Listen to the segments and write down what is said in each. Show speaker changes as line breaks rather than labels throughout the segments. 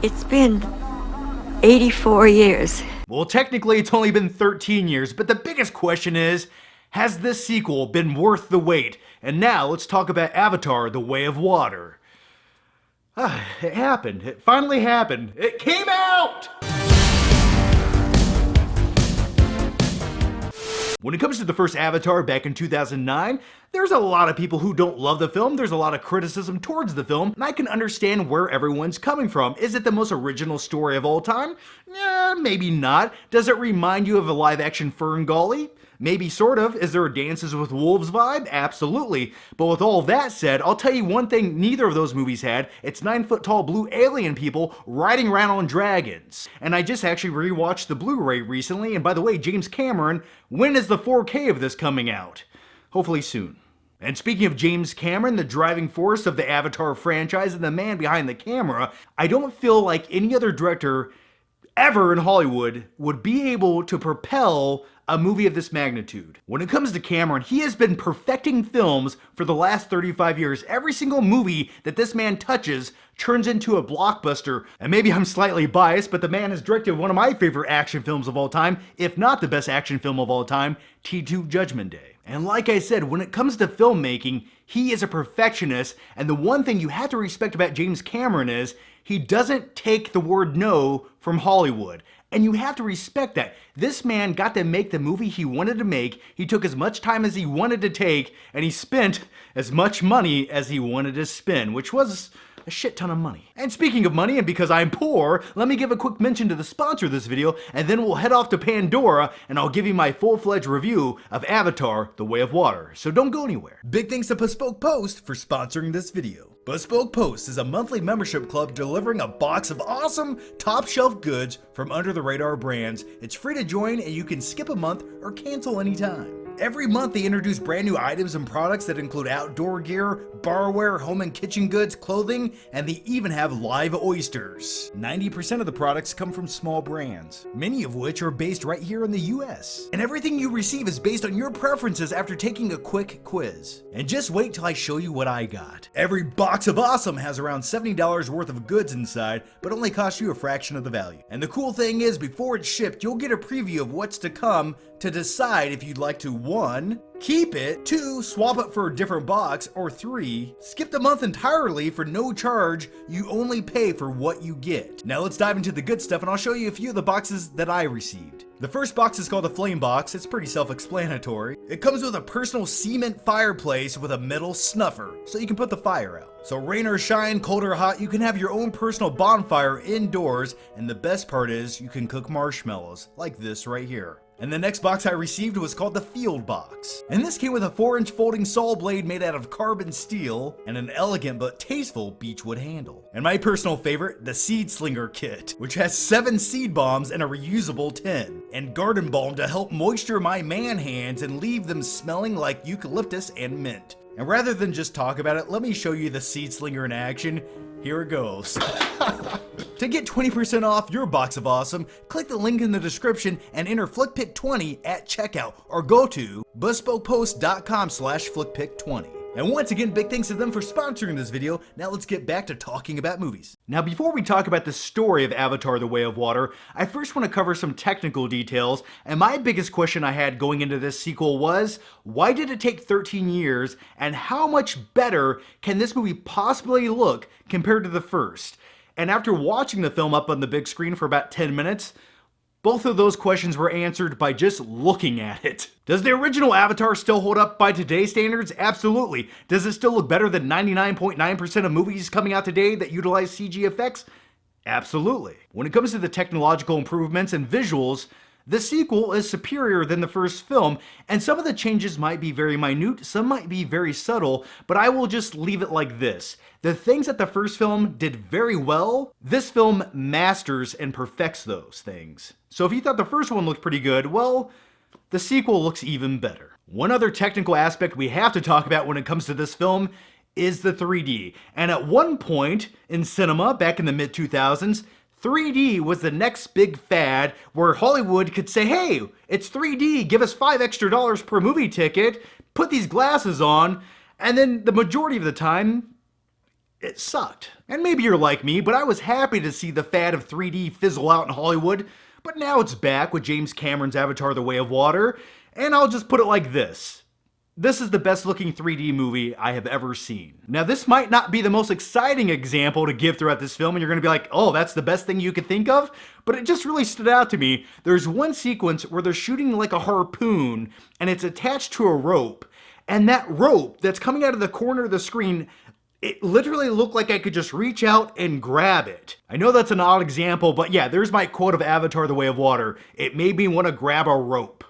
It's been 84 years.
Well, technically it's only been 13 years, but the biggest question is, has this sequel been worth the wait? And now let's talk about Avatar: The Way of Water. It happened. It finally happened. It came out! When it comes to the first Avatar back in 2009, there's a lot of people who don't love the film, there's a lot of criticism towards the film, and I can understand where everyone's coming from. Is it the most original story of all time? Maybe not. Does it remind you of a live-action Ferngully? Maybe sort of. Is there a Dances with Wolves vibe? Absolutely. But with all that said, I'll tell you one thing neither of those movies had. It's 9-foot-tall blue alien people riding around on dragons. And I just actually rewatched the Blu-ray recently, and by the way, James Cameron, when is the 4K of this coming out? Hopefully soon. And speaking of James Cameron, the driving force of the Avatar franchise and the man behind the camera, I don't feel like any other director ever in Hollywood would be able to propel a movie of this magnitude. When it comes to Cameron, he has been perfecting films for the last 35 years. Every single movie that this man touches turns into a blockbuster. And maybe I'm slightly biased, but the man has directed one of my favorite action films of all time, if not the best action film of all time, T2 Judgment Day. And like I said, when it comes to filmmaking, he is a perfectionist, and the one thing you have to respect about James Cameron is he doesn't take the word no from Hollywood. And you have to respect that. This man got to make the movie he wanted to make, he took as much time as he wanted to take, and he spent as much money as he wanted to spend, which was a shit ton of money. And speaking of money, and because I'm poor, let me give a quick mention to the sponsor of this video, and then we'll head off to Pandora, and I'll give you my full-fledged review of Avatar: The Way of Water. So don't go anywhere. Big thanks to Bespoke Post for sponsoring this video. Bespoke Post is a monthly membership club delivering a box of awesome, top-shelf goods from under-the-radar brands. It's free to join, and you can skip a month or cancel anytime. Every month they introduce brand new items and products that include outdoor gear, barware, home and kitchen goods, clothing, and they even have live oysters. 90% of the products come from small brands, many of which are based right here in the US. And everything you receive is based on your preferences after taking a quick quiz. And just wait till I show you what I got. Every box of awesome has around $70 worth of goods inside, but only costs you a fraction of the value. And the cool thing is, before it's shipped, you'll get a preview of what's to come to decide if you'd like to 1. Keep it, 2. Swap it for a different box, or 3. Skip the month entirely for no charge. You only pay for what you get. Now let's dive into the good stuff, and I'll show you a few of the boxes that I received. The first box is called a flame box. It's pretty self-explanatory. It comes with a personal cement fireplace with a metal snuffer, so you can put the fire out. So rain or shine, cold or hot, you can have your own personal bonfire indoors, and the best part is you can cook marshmallows, like this right here. And the next box I received was called the Field Box. And this came with a 4-inch folding saw blade made out of carbon steel and an elegant but tasteful beechwood handle. And my personal favorite, the Seed Slinger Kit, which has 7 seed bombs and a reusable tin. And garden balm to help moisture my man hands and leave them smelling like eucalyptus and mint. And rather than just talk about it, let me show you the Seed Slinger in action. Here it goes. To get 20% off your box of awesome, click the link in the description and enter FlickPick20 at checkout, or go to bespokepost.com/FlickPick20. And once again, big thanks to them for sponsoring this video. Now let's get back to talking about movies. Now before we talk about the story of Avatar: The Way of Water, I first want to cover some technical details, and my biggest question I had going into this sequel was, why did it take 13 years, and how much better can this movie possibly look compared to the first? And after watching the film up on the big screen for about 10 minutes, both of those questions were answered by just looking at it. Does the original Avatar still hold up by today's standards? Absolutely. Does it still look better than 99.9% of movies coming out today that utilize CG effects? Absolutely. When it comes to the technological improvements and visuals, the sequel is superior than the first film, and some of the changes might be very minute, some might be very subtle, but I will just leave it like this. The things that the first film did very well, this film masters and perfects those things. So if you thought the first one looked pretty good, well, the sequel looks even better. One other technical aspect we have to talk about when it comes to this film is the 3D. And at one point in cinema, back in the mid-2000s, 3D was the next big fad where Hollywood could say, hey, it's 3D, give us $5 extra per movie ticket, put these glasses on, and then the majority of the time, it sucked. And maybe you're like me, but I was happy to see the fad of 3D fizzle out in Hollywood, but now it's back with James Cameron's Avatar: The Way of Water, and I'll just put it like this. This is the best looking 3D movie I have ever seen. Now, this might not be the most exciting example to give throughout this film, and you're gonna be like, oh, that's the best thing you could think of? But it just really stood out to me. There's one sequence where they're shooting like a harpoon, and it's attached to a rope, and that rope that's coming out of the corner of the screen, it literally looked like I could just reach out and grab it. I know that's an odd example, but yeah, there's my quote of Avatar: The Way of Water. It made me want to grab a rope.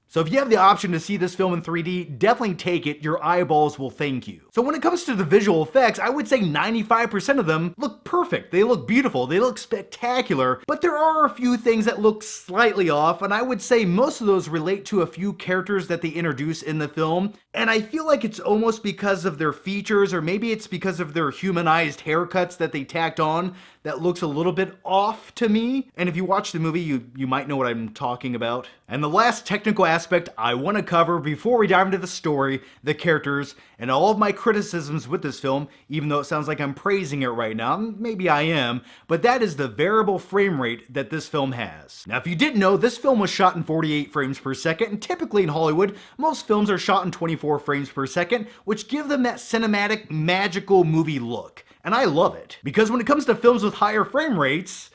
So if you have the option to see this film in 3D, definitely take it. Your eyeballs will thank you. So when it comes to the visual effects, I would say 95% of them look perfect. They look beautiful, they look spectacular, but there are a few things that look slightly off, and I would say most of those relate to a few characters that they introduce in the film, and I feel like it's almost because of their features, or maybe it's because of their humanized haircuts that they tacked on that looks a little bit off to me. And if you watch the movie, you might know what I'm talking about. And the last technical aspect I want to cover before we dive into the story, the characters, and all of my criticisms with this film, even though it sounds like I'm praising it right now, maybe I am, but that is the variable frame rate that this film has. Now, if you didn't know, this film was shot in 48 frames per second, and typically in Hollywood, most films are shot in 24 frames per second, which give them that cinematic, magical movie look. And I love it. Because when it comes to films with higher frame rates,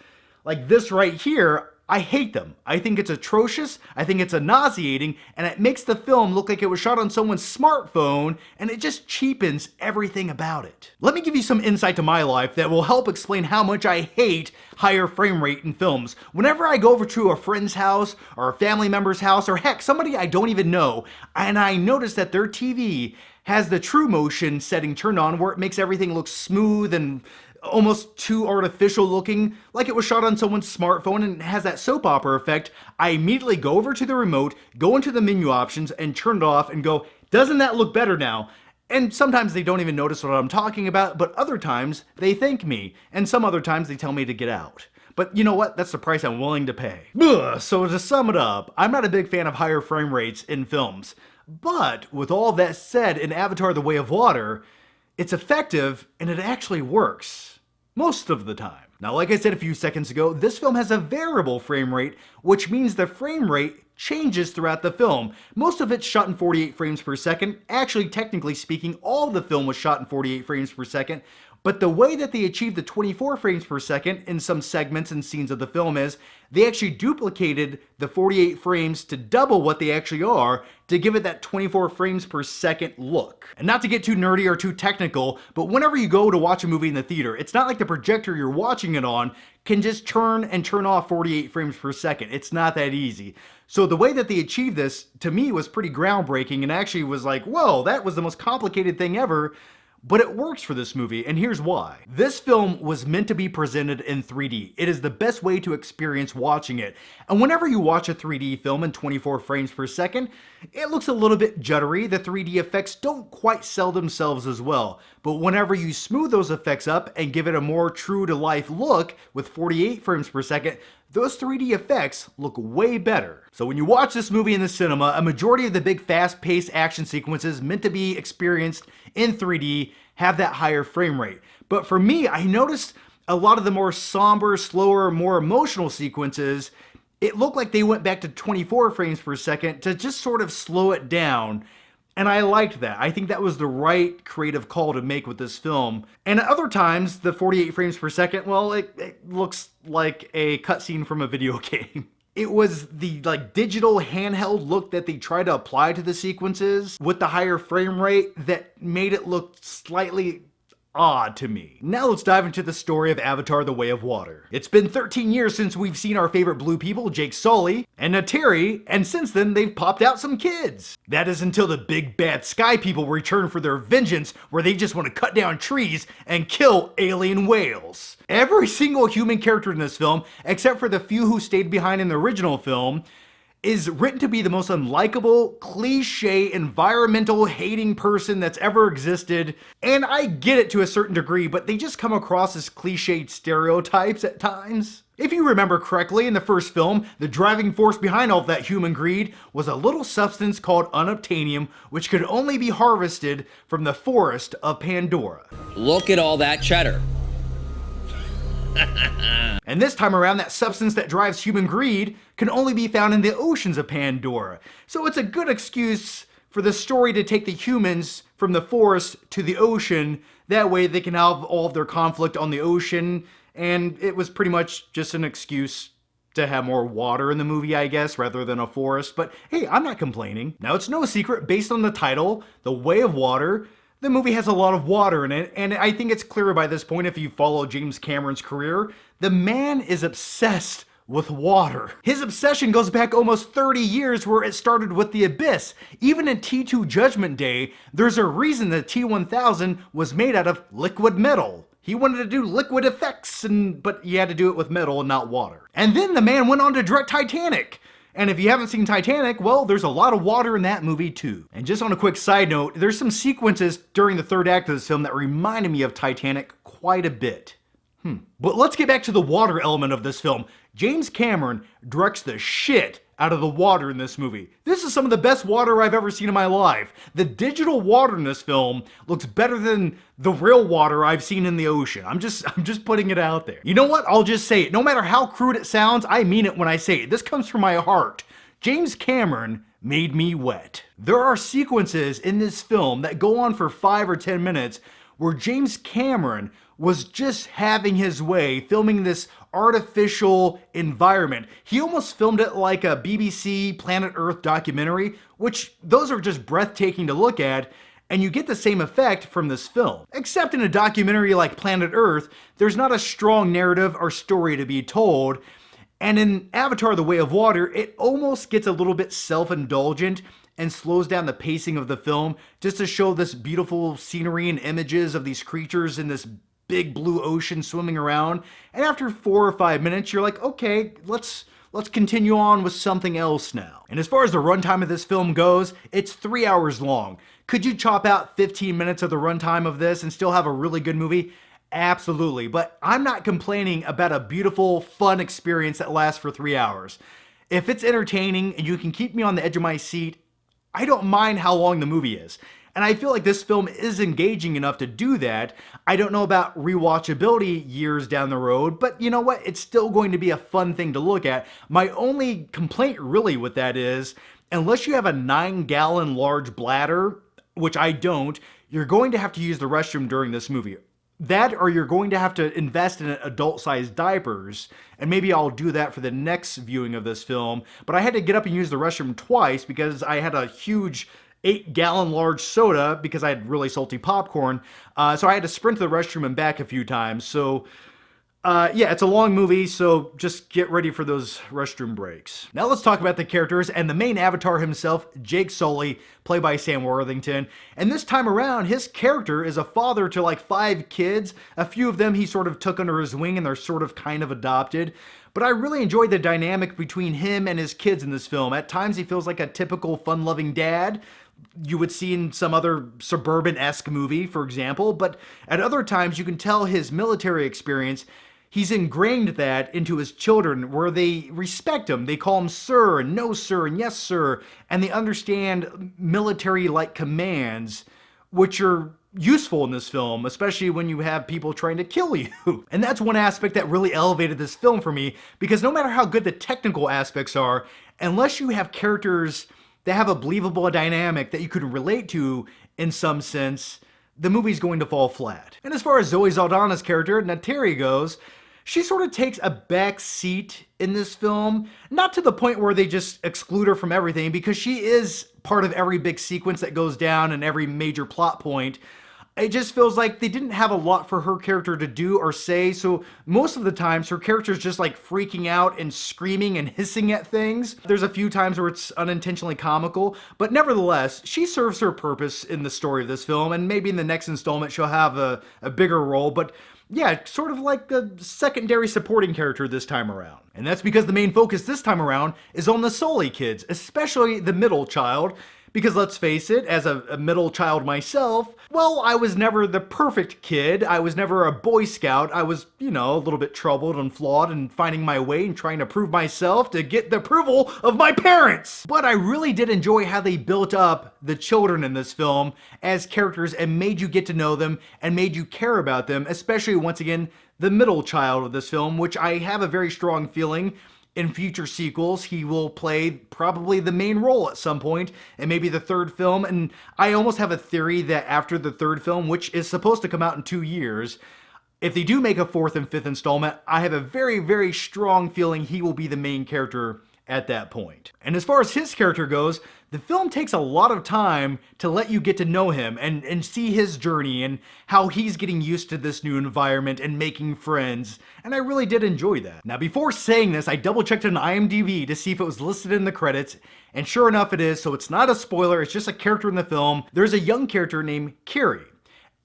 like this right here, I hate them. I think it's atrocious, I think it's nauseating, and it makes the film look like it was shot on someone's smartphone, and it just cheapens everything about it. Let me give you some insight to my life that will help explain how much I hate higher frame rate in films. Whenever I go over to a friend's house, or a family member's house, or heck, somebody I don't even know, and I notice that their TV has the true motion setting turned on where it makes everything look smooth and almost too artificial looking, like it was shot on someone's smartphone and has that soap opera effect, I immediately go over to the remote, go into the menu options and turn it off and go, doesn't that look better now? And sometimes they don't even notice what I'm talking about, but other times they thank me, and some other times they tell me to get out. But you know what? That's the price I'm willing to pay. Ugh, so to sum it up, I'm not a big fan of higher frame rates in films. But with all that said, in Avatar: The Way of Water, it's effective and it actually works. Most of the time. Now, like I said a few seconds ago, this film has a variable frame rate, which means the frame rate changes throughout the film. Most of it's shot in 48 frames per second. Actually, technically speaking, all of the film was shot in 48 frames per second. But the way that they achieved the 24 frames per second in some segments and scenes of the film is they actually duplicated the 48 frames to double what they actually are to give it that 24 frames per second look. And not to get too nerdy or too technical, but whenever you go to watch a movie in the theater, it's not like the projector you're watching it on can just turn and turn off 48 frames per second. It's not that easy. So the way that they achieved this, to me, was pretty groundbreaking and actually was like, whoa, that was the most complicated thing ever. But it works for this movie, and here's why. This film was meant to be presented in 3D. It is the best way to experience watching it. And whenever you watch a 3D film in 24 frames per second, it looks a little bit juddery. The 3D effects don't quite sell themselves as well. But whenever you smooth those effects up and give it a more true-to-life look with 48 frames per second, those 3D effects look way better. So when you watch this movie in the cinema, a majority of the big fast-paced action sequences meant to be experienced in 3D have that higher frame rate. But for me, I noticed a lot of the more somber, slower, more emotional sequences, it looked like they went back to 24 frames per second to just sort of slow it down. And I liked that. I think that was the right creative call to make with this film. And at other times, the 48 frames per second, well, it looks like a cutscene from a video game. It was the digital handheld look that they tried to apply to the sequences with the higher frame rate that made it look slightly odd to me. Now let's dive into the story of Avatar: The Way of Water. It's been 13 years since we've seen our favorite blue people, Jake Sully and Nateri, and since then they've popped out some kids. That is until the big bad sky people return for their vengeance, where they just want to cut down trees and kill alien whales. Every single human character in this film, except for the few who stayed behind in the original film, is written to be the most unlikable, cliche, environmental hating person that's ever existed. And I get it to a certain degree, but they just come across as cliched stereotypes at times. If you remember correctly, in the first film, the driving force behind all of that human greed was a little substance called unobtainium, which could only be harvested from the forest of Pandora.
Look at all that cheddar.
And this time around, that substance that drives human greed can only be found in the oceans of Pandora. So it's a good excuse for the story to take the humans from the forest to the ocean. That way they can have all of their conflict on the ocean. And it was pretty much just an excuse to have more water in the movie, I guess, rather than a forest. But hey, I'm not complaining. Now, it's no secret, based on the title, The Way of Water, the movie has a lot of water in it, and I think it's clear by this point if you follow James Cameron's career, the man is obsessed with water. His obsession goes back almost 30 years, where it started with The Abyss. Even in T2 Judgment Day, there's a reason that T-1000 was made out of liquid metal. He wanted to do liquid effects, but he had to do it with metal and not water. And then the man went on to direct Titanic. And if you haven't seen Titanic, well, there's a lot of water in that movie too. And just on a quick side note, there's some sequences during the third act of this film that reminded me of Titanic quite a bit. But let's get back to the water element of this film. James Cameron directs the shit out of the water in this movie. This is some of the best water I've ever seen in my life. The digital water in this film looks better than the real water I've seen in the ocean. I'm just putting it out there. You know what? I'll just say it. No matter how crude it sounds, I mean it when I say it. This comes from my heart. James Cameron made me wet. There are sequences in this film that go on for 5 or 10 minutes where James Cameron was just having his way filming this artificial environment. He almost filmed it like a BBC Planet Earth documentary, which those are just breathtaking to look at, and you get the same effect from this film. Except in a documentary like Planet Earth, there's not a strong narrative or story to be told, and in Avatar: The Way of Water, it almost gets a little bit self-indulgent and slows down the pacing of the film just to show this beautiful scenery and images of these creatures in this big blue ocean swimming around. And after 4 or 5 minutes, you're like, okay, let's continue on with something else now. And as far as the runtime of this film goes, it's 3 hours long. Could you chop out 15 minutes of the runtime of this and still have a really good movie? Absolutely, but I'm not complaining about a beautiful, fun experience that lasts for 3 hours. If it's entertaining and you can keep me on the edge of my seat, I don't mind how long the movie is. And I feel like this film is engaging enough to do that. I don't know about rewatchability years down the road, but you know what? It's still going to be a fun thing to look at. My only complaint really with that is, unless you have a 9-gallon large bladder, which I don't, you're going to have to use the restroom during this movie. That, or you're going to have to invest in adult-sized diapers, and maybe I'll do that for the next viewing of this film. But I had to get up and use the restroom twice because I had a huge 8-gallon large soda because I had really salty popcorn. So I had to sprint to the restroom and back a few times. So yeah, it's a long movie, so just get ready for those restroom breaks. Now let's talk about the characters and the main avatar himself, Jake Sully, played by Sam Worthington. And this time around, his character is a father to like 5 kids. A few of them he sort of took under his wing and they're sort of kind of adopted. But I really enjoyed the dynamic between him and his kids in this film. At times he feels like a typical fun-loving dad you would see in some other suburban-esque movie, for example. But at other times you can tell his military experience, he's ingrained that into his children where they respect him. They call him sir and no sir and yes sir, and they understand military-like commands, which are useful in this film, especially when you have people trying to kill you. And that's one aspect that really elevated this film for me, because no matter how good the technical aspects are, unless you have characters that have a believable dynamic that you could relate to in some sense, the movie's going to fall flat. And as far as Zoe Saldana's character, Nateri, goes, she sort of takes a back seat in this film, not to the point where they just exclude her from everything, because she is part of every big sequence that goes down and every major plot point. It just feels like they didn't have a lot for her character to do or say, so most of the times her character's just like freaking out and screaming and hissing at things. There's a few times where it's unintentionally comical, but nevertheless, she serves her purpose in the story of this film, and maybe in the next installment she'll have a bigger role, but yeah, sort of like a secondary supporting character this time around. And that's because the main focus this time around is on the Sully kids, especially the middle child. Because let's face it, as a middle child myself, well, I was never the perfect kid. I was never a Boy Scout. I was, a little bit troubled and flawed and finding my way and trying to prove myself to get the approval of my parents. But I really did enjoy how they built up the children in this film as characters and made you get to know them and made you care about them, especially, once again, the middle child of this film, which I have a very strong feeling in future sequels, he will play probably the main role at some point, and maybe the third film. And I almost have a theory that after the third film, which is supposed to come out in 2 years, if they do make a fourth and fifth installment, I have a very, very strong feeling he will be the main character at that point. And as far as his character goes, the film takes a lot of time to let you get to know him and see his journey and how he's getting used to this new environment and making friends, and I really did enjoy that. Now, before saying this, I double checked on IMDb to see if it was listed in the credits, and sure enough it is, so it's not a spoiler, it's just a character in the film. There's a young character named Carrie,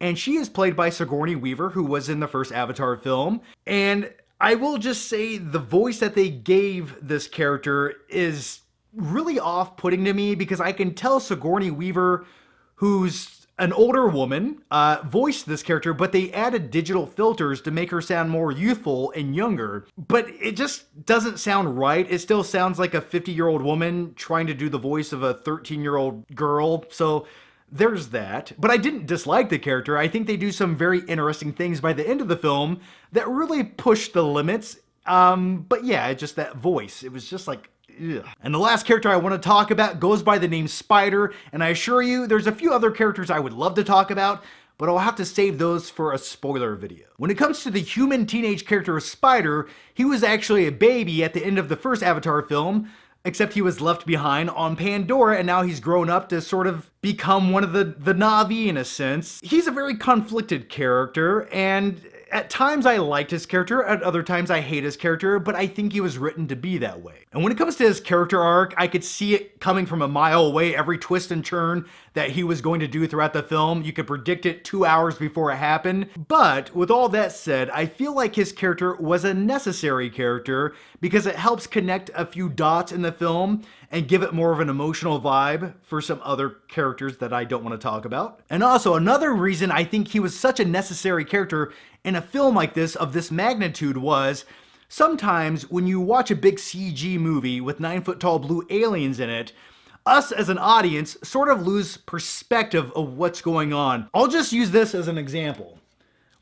and she is played by Sigourney Weaver, who was in the first Avatar film, and I will just say the voice that they gave this character is really off-putting to me because I can tell Sigourney Weaver, who's an older woman, voiced this character, but they added digital filters to make her sound more youthful and younger. But it just doesn't sound right. It still sounds like a 50-year-old woman trying to do the voice of a 13-year-old girl. So there's that. But I didn't dislike the character. I think they do some very interesting things by the end of the film that really push the limits. But yeah, it's just that voice. It was just like, ugh. And the last character I want to talk about goes by the name Spider, and I assure you there's a few other characters I would love to talk about, but I'll have to save those for a spoiler video. When it comes to the human teenage character of Spider, he was actually a baby at the end of the first Avatar film, except he was left behind on Pandora, and now he's grown up to sort of become one of the Na'vi in a sense. He's a very conflicted character, and at times I liked his character, at other times I hate his character, but I think he was written to be that way. And when it comes to his character arc, I could see it coming from a mile away, every twist and turn that he was going to do throughout the film. You could predict it 2 hours before it happened. But with all that said, I feel like his character was a necessary character because it helps connect a few dots in the film and give it more of an emotional vibe for some other characters that I don't want to talk about. And also, another reason I think he was such a necessary character in a film like this, of this magnitude, was sometimes when you watch a big CG movie with 9-foot-tall blue aliens in it, us as an audience sort of lose perspective of what's going on. I'll just use this as an example.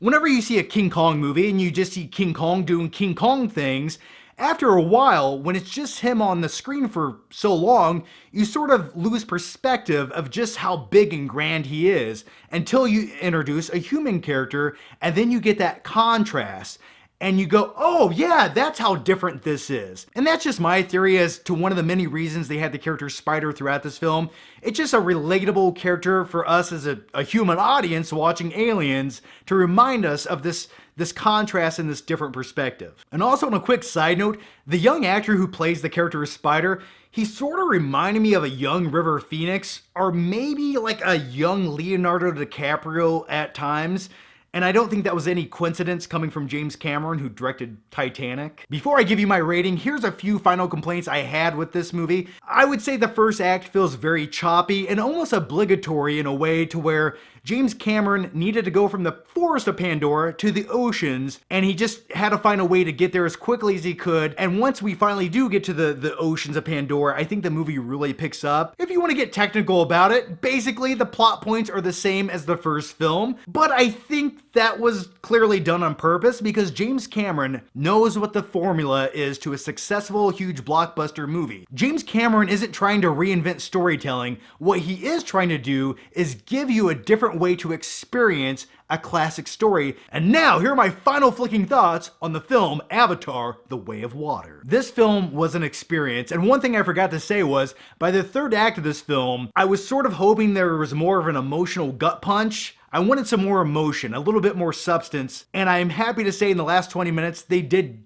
Whenever you see a King Kong movie and you just see King Kong doing King Kong things, after a while, when it's just him on the screen for so long, you sort of lose perspective of just how big and grand he is until you introduce a human character, and then you get that contrast. And you go, oh yeah, that's how different this is. And that's just my theory as to one of the many reasons they had the character Spider throughout this film. It's just a relatable character for us as a human audience watching aliens to remind us of this contrast and this different perspective. And also, on a quick side note, the young actor who plays the character of Spider, he sort of reminded me of a young River Phoenix, or maybe like a young Leonardo DiCaprio at times. And I don't think that was any coincidence coming from James Cameron, who directed Titanic. Before I give you my rating, here's a few final complaints I had with this movie. I would say the first act feels very choppy and almost obligatory in a way to where James Cameron needed to go from the forest of Pandora to the oceans, and he just had to find a way to get there as quickly as he could. And once we finally do get to the oceans of Pandora, I think the movie really picks up. If you want to get technical about it, basically the plot points are the same as the first film, but I think that was clearly done on purpose because James Cameron knows what the formula is to a successful, huge blockbuster movie. James Cameron isn't trying to reinvent storytelling. What he is trying to do is give you a different way to experience a classic story. And now, here are my final flicking thoughts on the film Avatar: The Way of Water. This film was an experience, and one thing I forgot to say was, by the third act of this film, I was sort of hoping there was more of an emotional gut punch. I wanted some more emotion, a little bit more substance, and I'm happy to say in the last 20 minutes, they did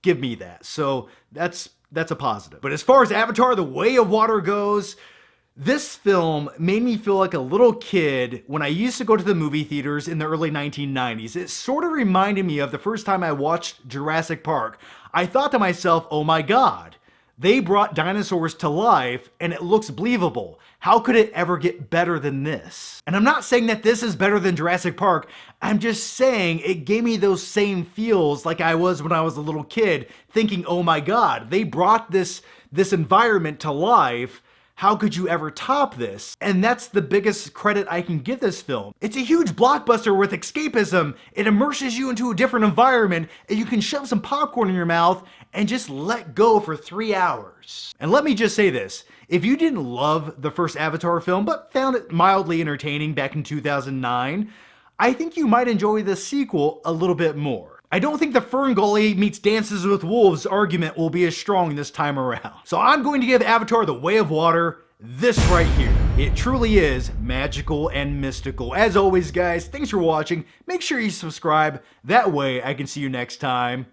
give me that. So that's a positive. But as far as Avatar: The Way of Water goes, this film made me feel like a little kid when I used to go to the movie theaters in the early 1990s. It sort of reminded me of the first time I watched Jurassic Park. I thought to myself, oh my God, They brought dinosaurs to life and it looks believable. How could it ever get better than this? And I'm not saying that this is better than Jurassic Park. I'm just saying it gave me those same feels like I was when I was a little kid thinking, oh my God, they brought this environment to life. How could you ever top this? And that's the biggest credit I can give this film. It's a huge blockbuster with escapism. It immerses you into a different environment and you can shove some popcorn in your mouth and just let go for 3 hours. And let me just say this, if you didn't love the first Avatar film but found it mildly entertaining back in 2009, I think you might enjoy the sequel a little bit more. I don't think the Ferngully meets Dances with Wolves argument will be as strong this time around. So I'm going to give Avatar: The Way of Water this right here. It truly is magical and mystical. As always, guys, thanks for watching. Make sure you subscribe. That way I can see you next time.